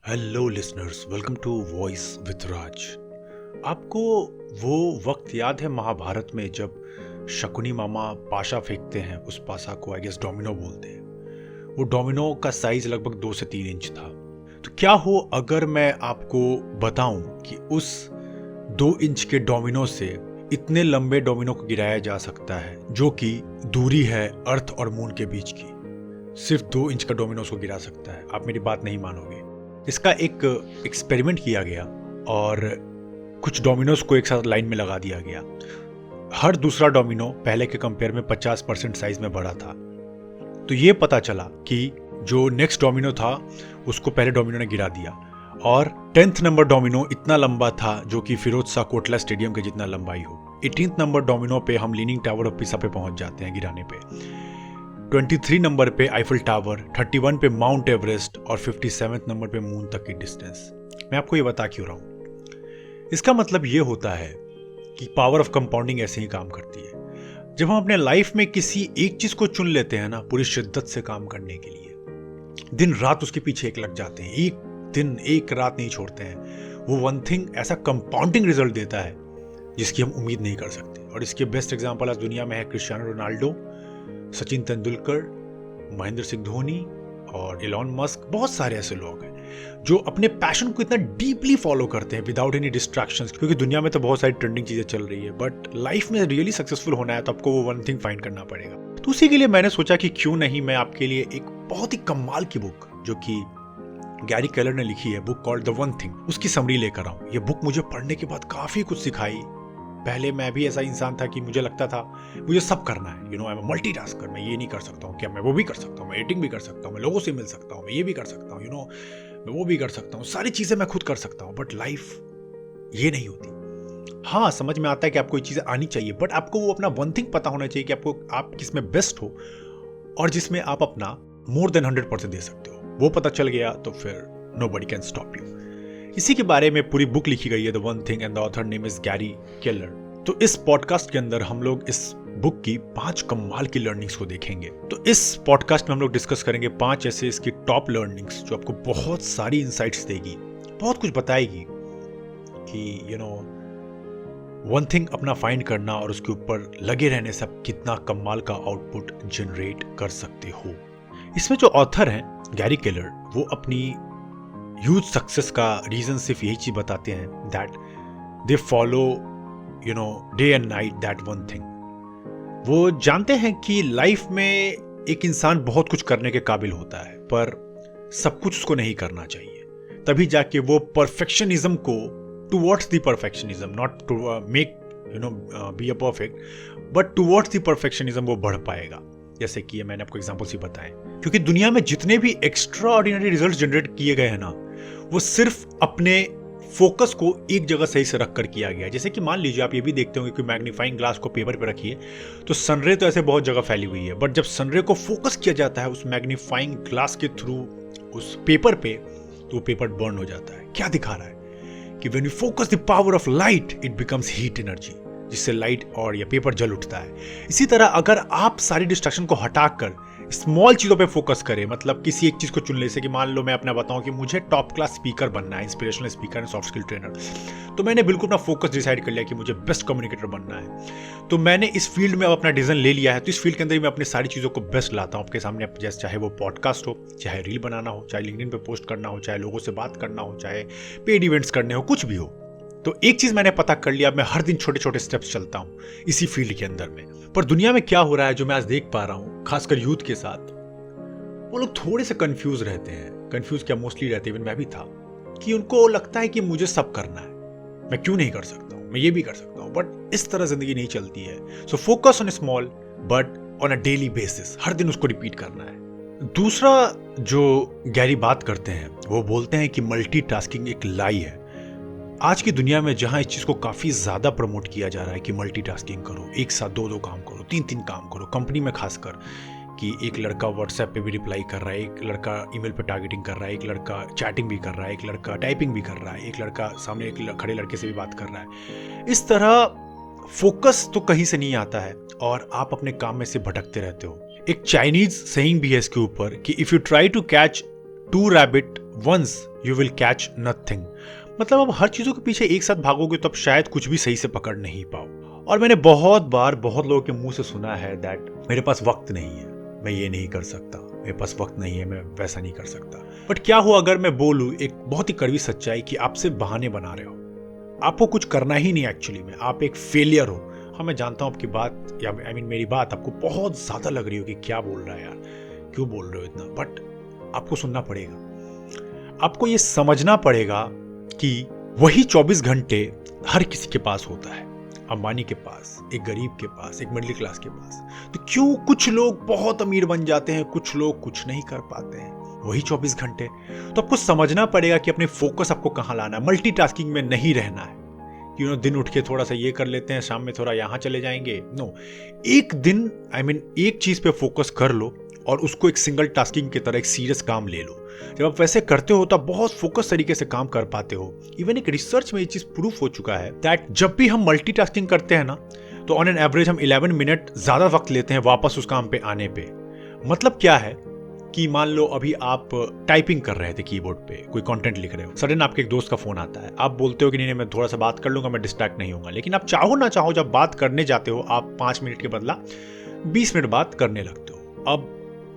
Hello listeners, welcome to voice with Raj. आपको वो वक्त याद है महाभारत में जब शकुनी मामा पाशा फेंकते हैं? उस पासा को आई गेस डोमिनो बोलते हैं। वो डोमिनो का साइज लगभग 2 से 3 इंच था। तो क्या हो अगर मैं आपको बताऊं कि उस 2 इंच के डोमिनो से इतने लंबे डोमिनो को गिराया जा सकता है, जो कि दूरी है अर्थ और मून के बीच की। सिर्फ 2 इंच का डोमिनोज को गिरा सकता है। आप मेरी बात नहीं मानोगे। इसका एक एक्सपेरिमेंट किया गया और कुछ डोमिनोज को एक साथ लाइन में लगा दिया गया। हर दूसरा डोमिनो पहले के कंपेयर में 50% साइज में बड़ा था। तो ये पता चला कि जो नेक्स्ट डोमिनो था उसको पहले डोमिनो ने गिरा दिया, और 10th नंबर डोमिनो इतना लंबा था जो कि फिरोज शाह कोटला स्टेडियम के जितना लंबाई हो। 18th नंबर डोमिनो पे हम लीनिंग टावर ऑफ पिसा पे पहुंच जाते हैं गिराने पे। 23 नंबर पे आईफल टावर, 31 पे माउंट एवरेस्ट और 57 नंबर पे मून तक की डिस्टेंस। मैं आपको ये बता क्यों रहा हूं। इसका मतलब ये होता है कि पावर ऑफ कंपाउंडिंग ऐसे ही काम करती है। जब हम अपने लाइफ में किसी एक चीज को चुन लेते हैं ना, पूरी शिद्दत से काम करने के लिए, दिन रात उसके पीछे एक लग जाते हैं, एक दिन एक रात नहीं छोड़ते हैं, वो वन थिंग ऐसा कंपाउंडिंग रिजल्ट देता है जिसकी हम उम्मीद नहीं कर सकते। और इसके बेस्ट एग्जाम्पल आज दुनिया में है क्रिस्टियानो रोनाल्डो, सचिन तेंदुलकर, महेंद्र सिंह धोनी और एलॉन मस्क। बहुत सारे ऐसे लोग हैं जो अपने पैशन को इतना डीपली फॉलो करते हैं विदाउट एनी डिस्ट्रैक्शंस। क्योंकि दुनिया में तो बहुत सारी ट्रेंडिंग चीजें चल रही है, बट लाइफ में रियली सक्सेसफुल होना है तो आपको वो वन थिंग फाइंड करना पड़ेगा। तो उसी के लिए मैंने सोचा कि क्यों नहीं मैं आपके लिए एक बहुत ही कमाल की बुक, जो कि गैरी केलर ने लिखी है, book called the one thing, उसकी समरी लेकर आऊं। ये बुक मुझे पढ़ने के बाद काफी कुछ सिखाई। पहले मैं भी ऐसा इंसान था कि मुझे लगता था मुझे सब करना है, आई एम मल्टीटास्कर। मैं ये नहीं कर सकता हूँ, क्या मैं वो भी कर सकता हूँ, मैं एडिटिंग भी कर सकता हूँ, मैं लोगों से मिल सकता हूँ, मैं ये भी कर सकता हूँ, मैं वो भी कर सकता हूँ, सारी चीजें मैं खुद कर सकता हूँ। बट लाइफ ये नहीं होती। हाँ, समझ में आता है कि आपको ये चीजें आनी चाहिए, बट आपको वो अपना वन थिंग पता होना चाहिए कि आप किसमें बेस्ट हो और जिसमें आप अपना मोर देन 100% दे सकते हो। वो पता चल गया तो फिर नोबडी कैन स्टॉप यू। इसी के बारे में पूरी बुक लिखी गई है, the one thing, and the author name is Gary Keller. तो इस पॉडकास्ट के अंदर हम लोग इस बुक की 5 कमाल की लर्निंग्स को देखेंगे। तो इस पॉडकास्ट में हम लोग डिस्कस करेंगे 5 ऐसे इसकी टॉप लर्निंग्स जो आपको बहुत सारी इंसाइट्स देगी, बहुत कुछ बताएगी कि वन थिंग अपना फाइंड करना और उसके ऊपर लगे रहने से आप कितना कमाल का आउटपुट जनरेट कर सकते हो। इसमें जो ऑथर हैं गैरी केलर, वो अपनी ह्यूज सक्सेस का रीजन सिर्फ यही चीज बताते हैं, that they follow day and night that one thing. वो जानते हैं कि लाइफ में एक इंसान बहुत कुछ करने के काबिल होता है, पर सब कुछ उसको नहीं करना चाहिए। तभी जाके वो परफेक्शनिज्म को, towards the perfectionism, not to make be a perfect, but towards the perfectionism वो बढ़ पाएगा। जैसे कि मैंने आपको एग्जांपल से बताए, क्योंकि दुनिया में जितने भी एक्स्ट्रा ऑर्डिनरी रिजल्ट जनरेट किए गए हैं ना, वो सिर्फ अपने फोकस को एक जगह सही से रखकर किया गया है। जैसे कि मान लीजिए आप ये भी देखते होंगे कि मैग्नीफाइंग ग्लास को पेपर पे रखिए तो सनरे तो ऐसे बहुत जगह फैली हुई है, बट जब सनरे को फोकस किया जाता है उस मैग्नीफाइंग ग्लास के थ्रू उस पेपर पे, तो वो पेपर बर्न हो जाता है। क्या दिखा रहा है कि when you focus the power of light, it becomes heat energy, जिससे लाइट और या पेपर जल उठता है। इसी तरह अगर आप सारी डिस्ट्रैक्शन को हटाकर स्मॉल चीजों पे फोकस करें, मतलब किसी एक चीज को चुन ले, जैसे कि मान लो मैं अपना बताऊं कि मुझे टॉप क्लास स्पीकर बनना है, inspirational speaker and soft skill trainer, तो मैंने बिल्कुल अपना फोकस डिसाइड कर लिया कि मुझे बेस्ट कम्युनिकेटर बनना है। तो मैंने इस फील्ड में अब अपना डिसीजन ले लिया है। तो इस फील्ड के अंदर मैं अपनी सारी चीजों को बेस्ट लाता हूं आपके सामने, जैसे चाहे वो पॉडकास्ट हो, चाहे रील बनाना हो, चाहे लिंक्डइन पे पोस्ट करना हो, चाहे लोगों से बात करना हो, चाहे पेड इवेंट्स करने हो, कुछ भी हो। तो एक चीज मैंने पता कर लिया, मैं हर दिन छोटे छोटे स्टेप्स चलता हूं इसी फील्ड के अंदर में। पर दुनिया में क्या हो रहा है जो मैं आज देख पा रहा हूं, खासकर यूथ के साथ, वो लोग थोड़े से कंफ्यूज रहते हैं। कंफ्यूज क्या, मोस्टली रहते हैं, मैं भी था, कि उनको लगता है कि मुझे सब करना है, मैं क्यों नहीं कर सकता हूं, मैं ये भी कर सकता हूं। बट इस तरह जिंदगी नहीं चलती है। So focus on small but on a daily basis, हर दिन उसको रिपीट करना है। दूसरा जो गैरी बात करते हैं, वो बोलते हैं कि मल्टीटास्किंग एक लाई है। आज की दुनिया में जहां इस चीज को काफी ज्यादा प्रमोट किया जा रहा है कि मल्टीटास्किंग करो, एक साथ 2-2 काम करो, 3-3 काम करो, कंपनी में खासकर, कि एक लड़का व्हाट्सएप पे भी रिप्लाई कर रहा है, एक लड़का ईमेल पे टारगेटिंग कर रहा है, एक लड़का चैटिंग भी कर रहा है, एक लड़का टाइपिंग भी कर रहा है, एक लड़का सामने एक खड़े लड़के से भी बात कर रहा है। इस तरह फोकस तो कहीं से नहीं आता है और आप अपने काम में से भटकते रहते हो। एक चाइनीज सेइंग भी है इसके ऊपर कि if you try to catch 2 rabbit once you will catch nothing. मतलब अब हर चीज़ों के पीछे एक साथ भागोगे तो अब शायद कुछ भी सही से पकड़ नहीं पाओ। और मैंने बहुत बार बहुत लोगों के मुंह से सुना है दैट मेरे पास वक्त नहीं है, मैं ये नहीं कर सकता, मेरे पास वक्त नहीं है, मैं वैसा नहीं कर सकता। बट क्या हो अगर मैं बोलूँ एक बहुत ही कड़वी सच्चाई कि आप सिर्फ बहाने बना रहे हो, आपको कुछ करना ही नहीं एक्चुअली में, आप एक फेलियर हो। हाँ मैं जानता हूँ आपकी बात या मेरी बात आपको बहुत ज़्यादा लग रही हो कि क्या बोल रहा है यार, क्यों बोल रहे हो इतना, बट आपको सुनना पड़ेगा। आपको ये समझना पड़ेगा कि वही 24 घंटे हर किसी के पास होता है, अंबानी के पास, एक गरीब के पास, एक मिडिल क्लास के पास। तो क्यों कुछ लोग बहुत अमीर बन जाते हैं, कुछ लोग कुछ नहीं कर पाते हैं, वही 24 घंटे। तो आपको समझना पड़ेगा कि अपने फोकस आपको कहाँ लाना है, मल्टीटास्किंग में नहीं रहना है कि दिन उठ के थोड़ा सा ये कर लेते हैं, शाम में थोड़ा यहाँ चले जाएंगे। नो, एक दिन एक चीज पे फोकस कर लो और उसको एक सिंगल टास्किंग की तरह एक सीरियस काम ले लो। जब आप वैसे करते हो तो आप बहुत फोकस तरीके से काम कर पाते हो। इवन एक रिसर्च में ये चीज प्रूफ हो चुका है दैट जब भी हम मल्टीटास्किंग करते हैं ना तो ऑन एन एवरेज हम 11 मिनट ज्यादा वक्त लेते हैं वापस उस काम पे आने पे। मतलब क्या है कि मान लो अभी आप टाइपिंग कर रहे थे कीबोर्ड पे, कोई कंटेंट लिख रहे हो, सडन आपके एक दोस्त का फोन आता है, आप बोलते हो कि नहीं मैं थोड़ा सा बात कर लूंगा, मैं डिस्ट्रैक्ट नहीं होऊंगा। लेकिन आप चाहो ना चाहो जब बात करने जाते हो आप 5 मिनट के बदला 20 मिनट बात करने लगते हो। अब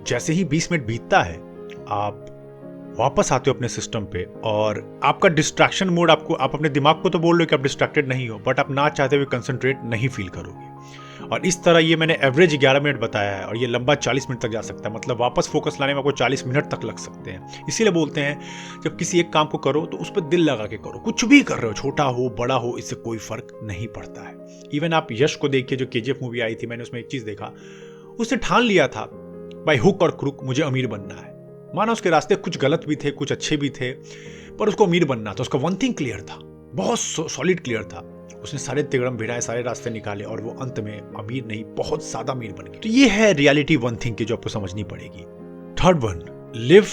जैसे ही 20 मिनट बीतता है आप वापस आते हो अपने सिस्टम पे और आपका डिस्ट्रैक्शन मोड, आप अपने दिमाग को तो बोल रहे हो कि आप डिस्ट्रैक्टेड नहीं हो, बट आप ना चाहते हुए कंसंट्रेट नहीं फील करोगे। और इस तरह ये मैंने एवरेज 11 मिनट बताया है और ये लंबा 40 मिनट तक जा सकता है। मतलब वापस फोकस लाने में आपको 40 मिनट तक लग सकते हैं। इसीलिए बोलते हैं जब किसी एक काम को करो तो उस पर दिल लगा के करो। कुछ भी कर रहे हो, छोटा हो बड़ा हो, इससे कोई फर्क नहीं पड़ता है। इवन आप यश को देखिए, जो KGF मूवी आई थी, मैंने उसमें एक चीज देखा, उसने ठान लिया था बाय हुक और क्रुक मुझे अमीर बनना है। माना उसके रास्ते कुछ गलत भी थे, कुछ अच्छे भी थे, पर उसको अमीर बनना था। उसका वन थिंग क्लियर था, बहुत सॉलिड क्लियर था। उसने सारे तिगड़म भिड़ाए, सारे रास्ते निकाले और वो अंत में अमीर नहीं बहुत ज्यादा अमीर बन गया। तो ये है रियलिटी वन थिंग की जो आपको समझनी पड़ेगी। Third one, live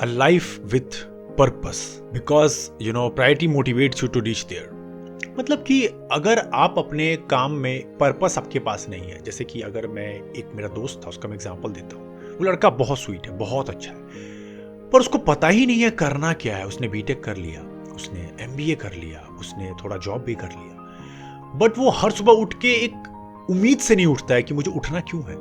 a life with purpose because priority motivates you to reach there. मतलब कि अगर आप अपने काम में पर्पस आपके पास नहीं है, जैसे कि अगर मैं एक मेरा दोस्त था, उसका मैं एग्जांपल देता हूँ। वो लड़का बहुत स्वीट है, बहुत अच्छा है, पर उसको पता ही नहीं है करना क्या है। उसने बीटेक कर लिया, उसने MBA कर लिया, उसने थोड़ा जॉब भी कर लिया, बट वो हर सुबह उठ के एक उम्मीद से नहीं उठता है कि मुझे उठना क्यों है।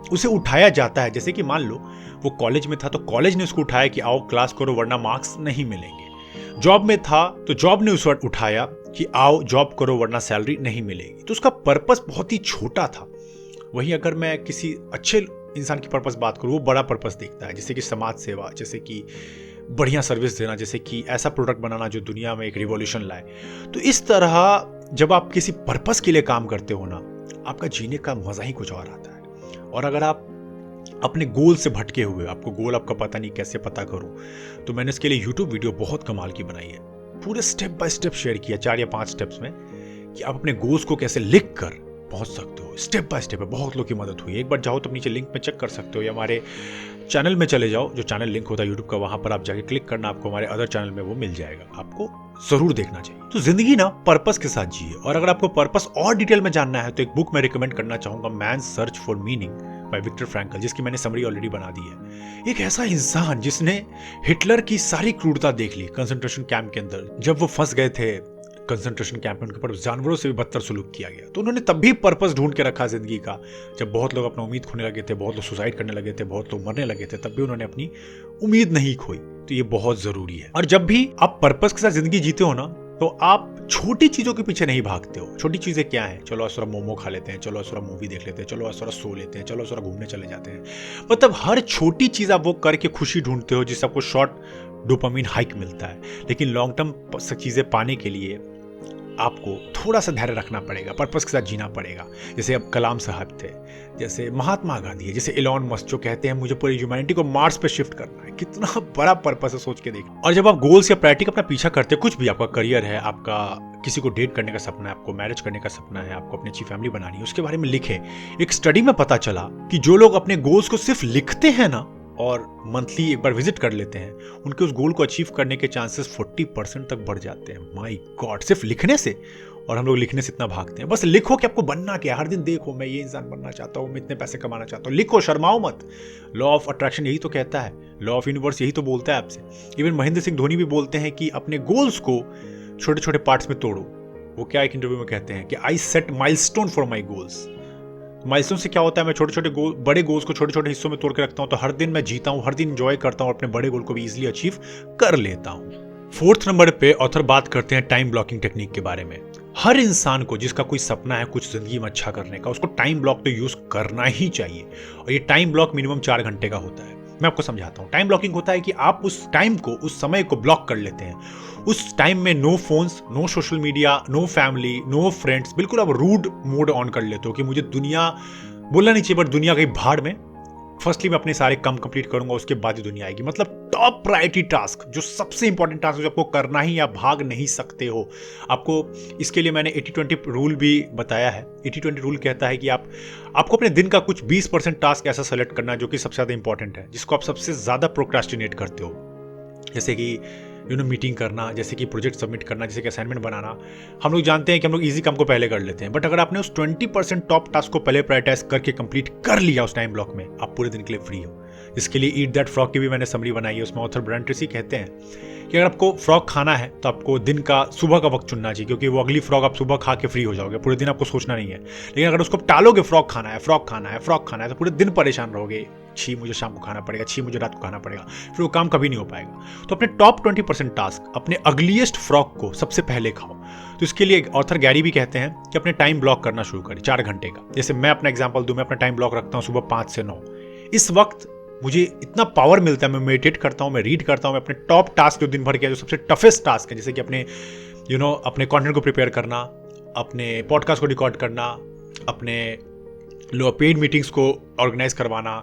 उसे उठाया जाता है, जैसे कि मान लो वो कॉलेज में था तो कॉलेज ने उसको उठाया कि आओ क्लास करो वरना मार्क्स नहीं मिलेंगे। जॉब में था तो जॉब ने उसे उठाया कि आओ जॉब करो वरना सैलरी नहीं मिलेगी। तो उसका पर्पस बहुत ही छोटा था। वहीं अगर मैं किसी अच्छे इंसान की पर्पस बात करूँ, वो बड़ा पर्पस देखता है, जैसे कि समाज सेवा, जैसे कि बढ़िया सर्विस देना, जैसे कि ऐसा प्रोडक्ट बनाना जो दुनिया में एक रिवॉल्यूशन लाए। तो इस तरह जब आप किसी पर्पस के लिए काम करते हो ना, आपका जीने का मजा ही कुछ और आता है। और अगर आप अपने गोल से भटके हुए, आपको गोल आपका पता नहीं कैसे पता करो, तो मैंने इसके लिए यूट्यूब वीडियो बहुत कमाल की बनाई है, पूरे स्टेप बाय स्टेप शेयर किया 4 या 5 स्टेप्स में कि आप अपने गोल्स को कैसे लिख कर पहुंच सकते हो। स्टेप बाय स्टेप है, बहुत लोग की मदद हुई। एक बार चाहो तो नीचे लिंक में चेक कर सकते हो, या हमारे चैनल में चले जाओ, जो चैनल लिंक होता है यूट्यूब का, वहां पर आप जाके क्लिक करना, आपको हमारे अदर चैनल में वो मिल जाएगा, आपको जरूर देखना चाहिए। तो जिंदगी ना पर्पस के साथ जिए। और अगर आपको पर्पस और डिटेल में जानना है तो एक बुक मैं रिकमेंड करना चाहूंगा, man search for meaning by Victor Frankl, जिसकी मैंने समरी ऑलरेडी बना दी है। एक ऐसा इंसान जिसने हिटलर की सारी क्रूरता देख ली कंसंट्रेशन कैंप के अंदर, जब वो फंस गए थे कंसंट्रेशन कैंप में, उनके ऊपर जानवरों से भी बदतर सुलूक किया गया। तो उन्होंने तब भी पर्पस ढूंढ के रखा जिंदगी का। जब बहुत लोग अपना उम्मीद खोने लगे थे, बहुत लोग सुसाइड करने लगे थे, बहुत लोग मरने लगे थे, तब भी उन्होंने अपनी उम्मीद नहीं खोई। तो ये बहुत जरूरी है। और जब भी आप पर्पस के साथ जिंदगी जीते हो ना, तो आप छोटी चीजों के पीछे नहीं भागते हो। छोटी चीजें क्या है, चलो आज थोड़ा मोमो खा लेते हैं, चलो आज थोड़ा मूवी देख लेते हैं, चलो आज थोड़ा सो लेते हैं, चलो आज थोड़ा घूमने चले जाते हैं। मतलब हर छोटी चीज आप वो करके खुशी ढूंढते हो जिससे आपको शॉर्ट डोपामिन हाइक मिलता है। लेकिन लॉन्ग टर्म चीजें पाने के लिए आपको थोड़ा सा धैर्य रखना पड़ेगा, पर्पस के साथ जीना पड़ेगा। जैसे अब कलाम साहब थे, जैसे महात्मा गांधी है, जैसे इलॉन मस्क जो कहते हैं मुझे पूरी ह्यूमैनिटी को मार्स पे शिफ्ट करना है। कितना बड़ा पर्पस है, सोच के देखो। और जब आप गोल्स या प्रायोरिटी का अपना पीछा करते हैं, कुछ भी, आपका करियर है, आपका किसी को डेट करने का सपना है, आपको मैरिज करने का सपना है, आपको अपनी अच्छी फैमिली बनानी है, उसके बारे में लिखे। एक स्टडी में पता चला कि जो लोग अपने गोल्स को सिर्फ लिखते हैं ना और मंथली एक बार विजिट कर लेते हैं, उनके उस गोल को अचीव करने के चांसेस 40% तक बढ़ जाते हैं। माय गॉड, सिर्फ लिखने से। और हम लोग लिखने से इतना भागते हैं। बस लिखो कि आपको बनना क्या है, हर दिन देखो मैं ये इंसान बनना चाहता हूँ, मैं इतने पैसे कमाना चाहता हूँ, लिखो, शर्माओ मत। लॉ ऑफ अट्रैक्शन यही तो कहता है, लॉ ऑफ यूनिवर्स यही तो बोलता है आपसे। इवन महेंद्र सिंह धोनी भी बोलते हैं कि अपने गोल्स को छोटे छोटे पार्ट्स में तोड़ो। वो क्या एक इंटरव्यू में कहते हैं कि I set milestone for my goals. Milestone से क्या होता है, मैं छोटे छोटे बड़े गोल्स को छोटे छोटे हिस्सों में तोड़ के रखता हूँ, तो हर दिन मैं जीता हूँ, हर दिन एंजॉय करता हूँ, अपने बड़े गोल को भी इजीली अचीव कर लेता हूँ। 4th नंबर पे ऑथर बात करते हैं टाइम ब्लॉकिंग टेक्निक के बारे में। हर इंसान को जिसका कोई सपना है कुछ जिंदगी में अच्छा करने का, उसको टाइम ब्लॉक तो यूज करना ही चाहिए। और ये टाइम ब्लॉक मिनिमम 4 घंटे का होता है। मैं आपको समझाता हूँ। टाइम ब्लॉकिंग होता है कि आप उस टाइम को, उस समय को ब्लॉक कर लेते हैं। उस टाइम में no phones, no social media, no family, no friends, बिल्कुल आप रूड मोड ऑन कर लेते हो कि मुझे दुनिया बोलना नहीं चाहिए, बट दुनिया कहीं भाड़ में। फर्स्टली मैं अपने सारे काम कंप्लीट करूंगा, उसके बाद ही दुनिया आएगी। मतलब टॉप प्रायोरिटी टास्क, जो सबसे इंपॉर्टेंट टास्क जो आपको करना ही, आप भाग नहीं सकते हो। आपको इसके लिए मैंने 80-20 रूल भी बताया है। 80-20 रूल कहता है कि आपको अपने दिन का कुछ 20% टास्क ऐसा सेलेक्ट करना है जो कि सबसे ज्यादा इंपॉर्टेंट है, जिसको आप सबसे ज्यादा प्रोक्रास्टिनेट करते हो। जैसे कि मीटिंग करना, जैसे कि प्रोजेक्ट सबमिट करना, जैसे कि असाइनमेंट बनाना। हम लोग जानते हैं कि हम लोग इजी काम को पहले कर लेते हैं, बट अगर आपने उस 20% टॉप टास्क को पहले प्रायोरिटाइज करके कंप्लीट कर लिया उस टाइम ब्लॉक में, आप पूरे दिन के लिए फ्री हो। इसके लिए ईट दैट फ्रॉग की भी मैंने समरी बनाई है। उसमें ऑथर ब्रायन ट्रेसी कहते हैं कि अगर आपको फ्रॉग खाना है तो आपको दिन का सुबह का वक्त चुनना चाहिए, क्योंकि वो अगली फ्रॉग आप सुबह खा के फ्री हो जाओगे, पूरे दिन आपको सोचना नहीं है। लेकिन अगर उसको टालोगे, फ्रॉग खाना है, फ्रॉग खाना है, फ्रॉग खाना है, तो पूरे दिन परेशान रहोगे। छी मुझे शाम को खाना पड़ेगा, छी मुझे रात को खाना पड़ेगा, फिर वो काम कभी नहीं हो पाएगा। तो अपने टॉप 20% टास्क, अपने अगलीस्ट फ्रॉग को सबसे पहले खाओ। तो इसके लिए ऑथर गैरी भी कहते हैं कि अपने टाइम ब्लॉक करना शुरू करें 4 घंटे का। जैसे मैं अपना एग्जांपल दूं, मैं अपना टाइम ब्लॉक रखता हूं सुबह 5 से 9। इस वक्त मुझे इतना पावर मिलता है, मैं मेडिटेट करता हूं, मैं रीड करता हूं, मैं अपने टॉप टास्क जो दिन भर के जो सबसे टफेस्ट टास्क है, जैसे कि अपने अपने कंटेंट को प्रिपेयर करना, अपने पॉडकास्ट को रिकॉर्ड करना, अपने पेड मीटिंग्स को ऑर्गेनाइज करवाना,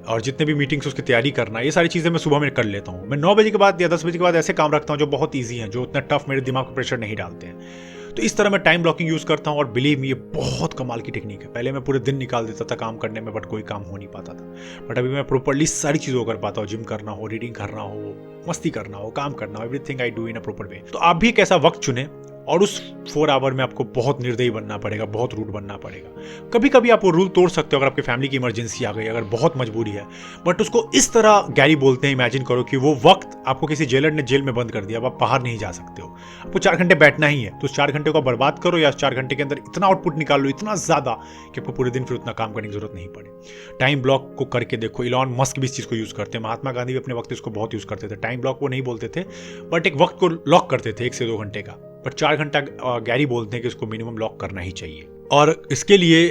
और जितने भी मीटिंग्स उसकी तैयारी करना, ये सारी चीज़ें मैं सुबह में कर लेता हूँ। मैं 9 बजे के बाद या 10 बजे के बाद ऐसे काम रखता हूँ जो बहुत ईजी हैं, जो उतना टफ मेरे दिमाग को प्रेशर नहीं डालते हैं। तो इस तरह मैं टाइम ब्लॉकिंग यूज़ करता हूँ, और बिलीव मी ये बहुत कमाल की टेक्निक है। पहले मैं पूरे दिन निकाल देता था काम करने में, बट कोई काम हो नहीं पाता था। बट अभी मैं प्रॉपरली सारी चीज़ों को कर पाता हूँ। जिम करना हो, रीडिंग करना हो, मस्ती करना हो, काम करना हो, everything I do in a proper way. तो आप भी एक ऐसा वक्त चुने, और उस 4 आवर में आपको बहुत निर्दयी बनना पड़ेगा, बहुत रूड बनना पड़ेगा। कभी कभी आप वो रूल तोड़ सकते हो अगर आपकी फैमिली की इमरजेंसी आ गई, अगर बहुत मजबूरी है, बट उसको इस तरह गैरी बोलते हैं, इमेजिन करो कि वो वक्त आपको किसी जेलर ने जेल में बंद कर दिया, अब आप बाहर नहीं जा सकते हो, आपको 4 घंटे बैठना ही है। तो उस 4 घंटे को बर्बाद करो, या 4 घंटे के अंदर इतना आउटपुट निकाल लो, इतना ज्यादा कि आपको पूरे दिन फिर उतना काम करने की जरूरत नहीं पड़े। टाइम ब्लॉक को करके देखो, इलॉन मस्क भी इस चीज को यूज करते हैं, महात्मा गांधी भी अपने वक्त इसको बहुत यूज करते थे। टाइम ब्लॉक वो नहीं बोलते थे, बट एक वक्त को लॉक करते थे 1 से 2 घंटे का। पर 4 घंटा गैरी बोलते हैं कि इसको मिनिमम लॉक करना ही चाहिए। और इसके लिए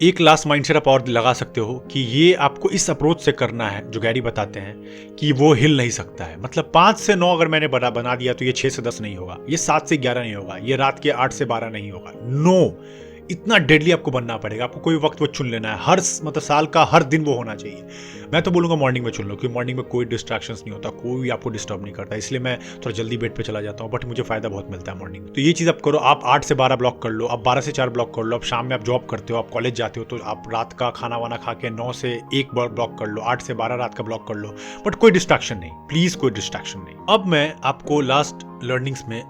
एक लास्ट माइंडसेट आप और लगा सकते हो कि ये आपको इस अप्रोच से करना है जो गैरी बताते हैं कि वो हिल नहीं सकता है। मतलब 5 से 9 अगर मैंने बना दिया तो ये 6 से 10 नहीं होगा, ये 7 से 11 नहीं होगा, ये रात के 8 से 12 नहीं होगा। नो, इतना डेडली आपको बनना पड़ेगा। आपको कोई वक्त वो चुन लेना है, हर साल का हर दिन वो होना चाहिए। मैं तो बोलूँगा मॉर्निंग में चुन लो, क्योंकि मॉर्निंग में कोई डिस्ट्रैक्शंस नहीं होता, कोई आपको डिस्टर्ब नहीं करता, इसलिए मैं थोड़ा जल्दी बेड पे चला जाता हूँ, बट मुझे फायदा बहुत मिलता है मॉर्निंग में। तो ये चीज़ आप करो। आप 8 से 12 ब्लॉक कर लो, आप 12 से 4 ब्लॉक कर लो। आप शाम में आप जॉब करते हो, आप कॉलेज जाते हो, तो आप रात का खाना वाना खा के 9 से 1 ब्लॉक कर लो, 8 से 12 रात का ब्लॉक कर लो, बट कोई डिस्ट्रैक्शन नहीं, प्लीज कोई डिस्ट्रैक्शन नहीं। अब मैं आपको लास्ट लर्निंग्स में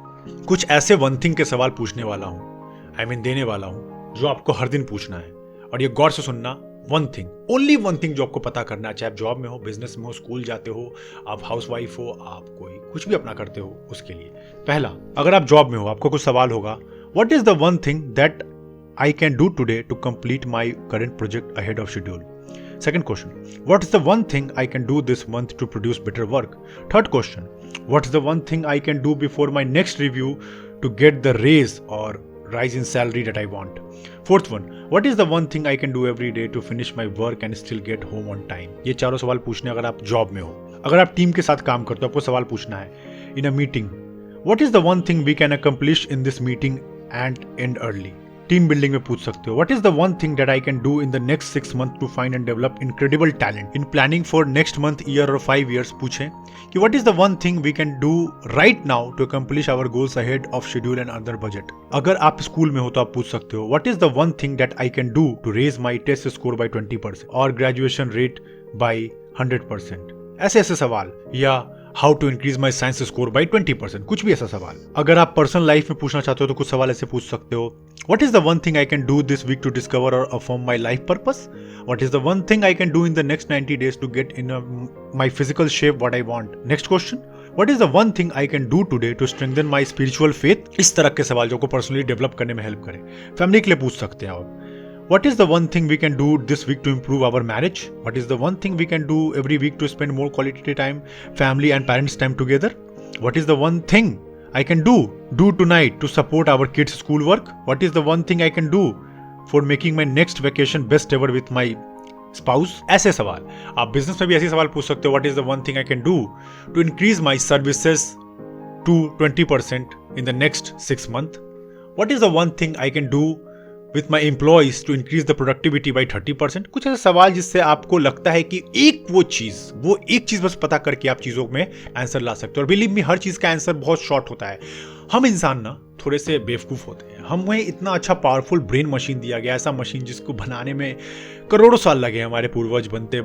कुछ ऐसे वन थिंग के सवाल पूछने वाला हूँ, देने वाला हूँ, जो आपको हर दिन पूछना है। और ये गौर से सुनना, one thing, only one thing जो आपको पता करना है, चाहे आप जॉब में हो, बिजनेस में हो, स्कूल जाते हो, आप हाउस वाइफ हो, आप कोई कुछ भी अपना करते हो, उसके लिए। पहला, अगर आप जॉब में हो, आपको कुछ सवाल होगा, what is the one thing that I can do today to complete my current project ahead of schedule? Second question, what is the one thing I can do this month to produce better work? Third question, what is the one thing I can do before my next review to get the raise or rise in salary that I want? Fourth one, what is the one thing I can do every day to finish my work and still get home on time? ये चारों सवाल पूछने अगर आप job में हो। अगर आप टीम के साथ काम करते हो, आपको सवाल पूछना है in a meeting, what is the one thing we can accomplish in this meeting and end early? Team building में पूछ सकते हो, what is the one thing that I can do in the next 6 month to find and develop incredible talent in planning for next month, year और 5 years? पूछें कि what is the one thing we can do right now to accomplish our goals ahead of schedule and under budget. अगर आप school में हो तो आप पूछ सकते हो, what is the one thing that I can do to raise my test score by 20% और ग्रेजुएशन रेट बाई 100%? ऐसे ऐसे सवाल। या how to increase my science score by 20%, कुछ भी ऐसा सवाल। अगर आप पर्सनल लाइफ में पूछना चाहते हो तो कुछ सवाल ऐसे पूछ सकते हो, what is the one thing I can do this week to discover और affirm my life purpose, what is the one thing I can do in the next 90 days to get in my physical shape what I want. Next question, what is the one thing I can do today to strengthen my spiritual faith. इस तरह के सवाल जो को personally develop करने में help करें। Family के लिए पूछ सकते हैं आप, what is the one thing we can do this week to improve our marriage? What is the one thing we can do every week to spend more quality time, family and parents time together? What is the one thing I can do tonight to support our kids' schoolwork? What is the one thing I can do for making my next vacation best ever with my spouse? ऐसे सवाल। आप business में भी ऐसे सवाल पूछ सकते हो, what is the one thing I can do to increase my services to 20% in the next 6 months? What is the one thing I can do with my employees to increase the productivity by 30%? कुछ ऐसे सवाल जिससे आपको लगता है कि वो एक चीज बस पता करके आप चीजों में आंसर ला सकते हो। और बिलीव मी, हर चीज का आंसर बहुत शॉर्ट होता है। हम इंसान ना थोड़े से बेवकूफ होते हैं। हमें इतना अच्छा पावरफुल ब्रेन मशीन दिया गया, ऐसा मशीन जिसको बनाने में करोड़ों साल लगे, हमारे पूर्वज बनते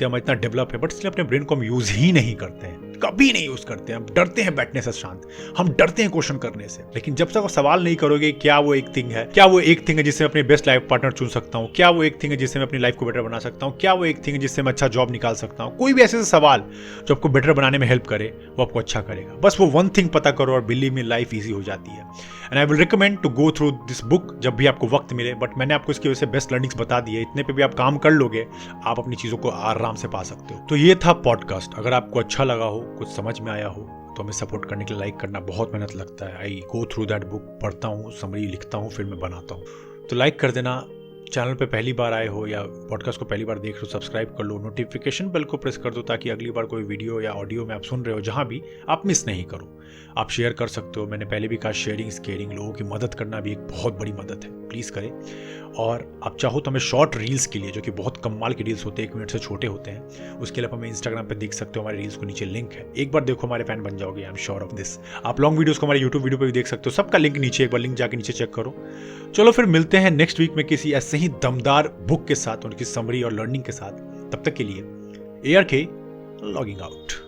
हम इतना डेवलप है, बट इसलिए अपने ब्रेन को हम यूज ही नहीं करते हैं, कभी नहीं यूज करते हैं। हम डरते हैं बैठने से शांत, हम डरते हैं क्वेश्चन करने से। लेकिन जब तक आप सवाल नहीं करोगे क्या वो एक थिंग है, क्या वो एक थिंग है जिससे मैं अपनी बेस्ट लाइफ पार्टनर चुन सकता हूँ, क्या वो एक थिंग है जिससे मैं अपनी लाइफ को बेटर बना सकता हूँ, क्या वो एक थिंग है जिससे मैं अच्छा जॉब निकाल सकता हूँ, कोई भी ऐसे सवाल जो आपको बेटर बनाने में हेल्प करे, वो आपको अच्छा करेगा। बस वो वन थिंग पता करो और बिलीव मी, लाइफ ईजी हो जाती है। And I will recommend to go through this book जब भी आपको वक्त मिले। बट मैंने आपको इसकी वजह से बेस्ट लर्निंग्स बता दी है, इतने पे भी आप काम कर लोगे, आप अपनी चीजों को आराम से पा सकते हो। तो ये था पॉडकास्ट। अगर आपको अच्छा लगा हो, कुछ समझ में आया हो, तो हमें सपोर्ट करने के लिए लाइक करना बहुत मेहनत लगता है। आई गो थ्रू दैट बुक, पढ़ता हूँ, समरी लिखता हूँ, फिर मैं बनाता हूँ। तो लाइक कर देना। चैनल पे पहली बार आए हो या पॉडकास्ट को पहली बार देख रहे हो, सब्सक्राइब कर लो, नोटिफिकेशन बेल को प्रेस कर दो ताकि अगली बार कोई वीडियो या ऑडियो में आप सुन रहे हो जहां भी, आप मिस नहीं करो। आप शेयर कर सकते हो, मैंने पहले भी कहा शेयरिंग इज केयरिंग, लोगों की मदद करना भी एक बहुत बड़ी मदद है, प्लीज़ करें। और आप चाहो तो हमें शॉर्ट रील्स के लिए, जो कि बहुत कमाल के रील्स होते हैं, 1 मिनट से छोटे होते हैं, उसके लिए आप हमें इंस्टाग्राम पे देख सकते हो, हमारे रील्स को नीचे लिंक है, एक बार देखो हमारे फैन बन जाओगे, I am sure of this. आप लॉन्ग वीडियोस को हमारे यूट्यूब वीडियो पे भी देख सकते हो, सबका लिंक नीचे, एक बार लिंक जाके नीचे चेक करो। चलो फिर मिलते हैं नेक्स्ट वीक में किसी ऐसे ही दमदार बुक के साथ, उनकी समरी और लर्निंग के साथ। तब तक के लिए ARK लॉगिंग आउट।